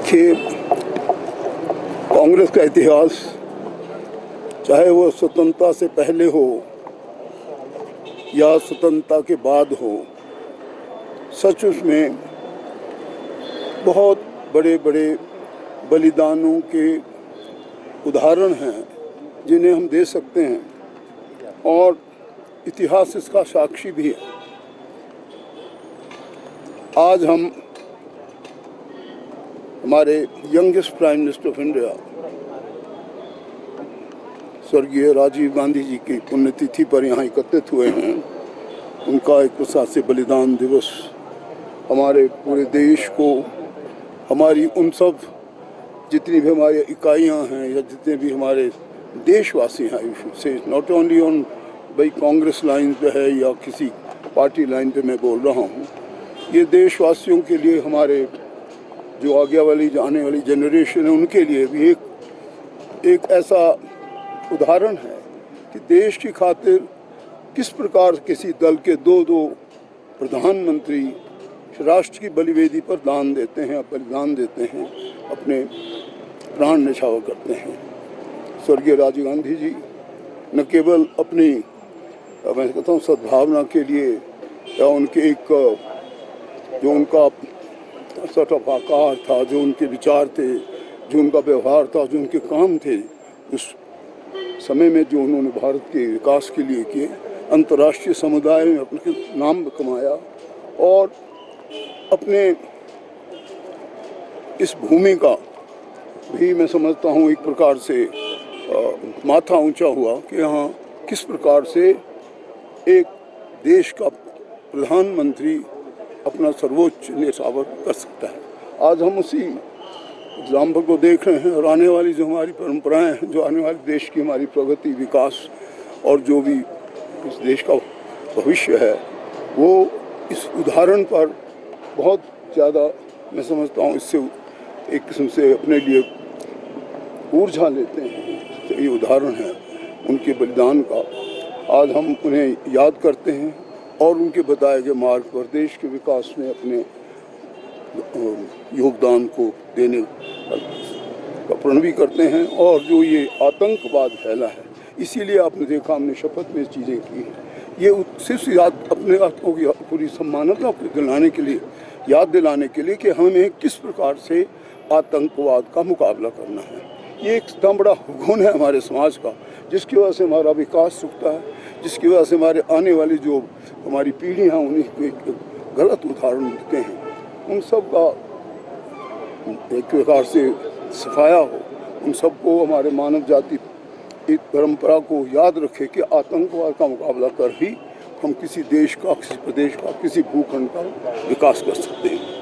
देखिए, कांग्रेस का इतिहास चाहे वो स्वतंत्रता से पहले हो या स्वतंत्रता के बाद हो, सचमुच में बहुत बड़े बड़े बलिदानों के उदाहरण हैं जिन्हें हम दे सकते हैं और इतिहास इसका साक्षी भी है। आज हम हमारे youngest prime minister of India स्वर्गीय राजीव गांधी जी की पुण्यतिथि पर यहाँ एकत्रित हुए हैं। उनका एक प्रकार से बलिदान दिवस हमारे पूरे देश को, हमारी उन सब जितनी भी हमारी इकाइयाँ हैं या जितने भी हमारे देशवासी हैं, you should say not only on भाई कांग्रेस लाइन पे है या किसी पार्टी लाइन पे मैं बोल रहा हूँ, ये देशवासियों के लिए, हमारे जो आगे वाली आने वाली जनरेशन है उनके लिए भी एक ऐसा उदाहरण है कि देश की खातिर किस प्रकार किसी दल के दो प्रधानमंत्री राष्ट्र की बलिवेदी पर दान देते हैं, बलिदान देते हैं, अपने प्राण न्यौछावर करते हैं। स्वर्गीय राजीव गांधी जी न केवल अपनी मैं कहता हूँ सद्भावना के लिए या उनके एक जो उनका सट ऑफ आकार था, जो उनके विचार थे, जो उनका व्यवहार था, जो उनके काम थे, उस समय में जो उन्होंने भारत के विकास के लिए किए, अंतर्राष्ट्रीय समुदाय में अपने नाम कमाया और अपने इस भूमि का भी मैं समझता हूँ एक प्रकार से माथा ऊंचा हुआ कि यहाँ किस प्रकार से एक देश का प्रधानमंत्री अपना सर्वोच्च न्यौछावर कर सकता है। आज हम उसी एग्जाम्पल को देख रहे हैं और आने वाली जो हमारी परंपराएं हैं, जो आने वाले देश की हमारी प्रगति, विकास और जो भी इस देश का भविष्य है, वो इस उदाहरण पर बहुत ज़्यादा मैं समझता हूँ इससे एक किस्म से अपने लिए ऊर्जा लेते हैं। तो ये उदाहरण है उनके बलिदान का। आज हम उन्हें याद करते हैं और उनके बताए गए मार्ग पर देश के विकास में अपने योगदान को देने का प्रण भी करते हैं। और जो ये आतंकवाद फैला है, इसीलिए आपने देखा हमने शपथ में चीज़ें की हैं, ये सिर्फ याद अपने आपको की पूरी सम्मानता को दिलाने के लिए, याद दिलाने के लिए कि हमें किस प्रकार से आतंकवाद का मुकाबला करना है। ये एक इतना बड़ा गुण है हमारे समाज का, जिसकी वजह से हमारा विकास रुकता है, जिसकी वजह से हमारे आने वाली जो हमारी पीढ़ी हैं उन्हें एक गलत उदाहरण मिलते हैं। उन सब का एक प्रकार से सफाया हो, उन सबको हमारे मानव जाति एक परंपरा को याद रखे कि आतंकवाद का मुकाबला कर ही हम किसी देश का, किसी प्रदेश का, किसी भूखंड का विकास कर सकते हैं।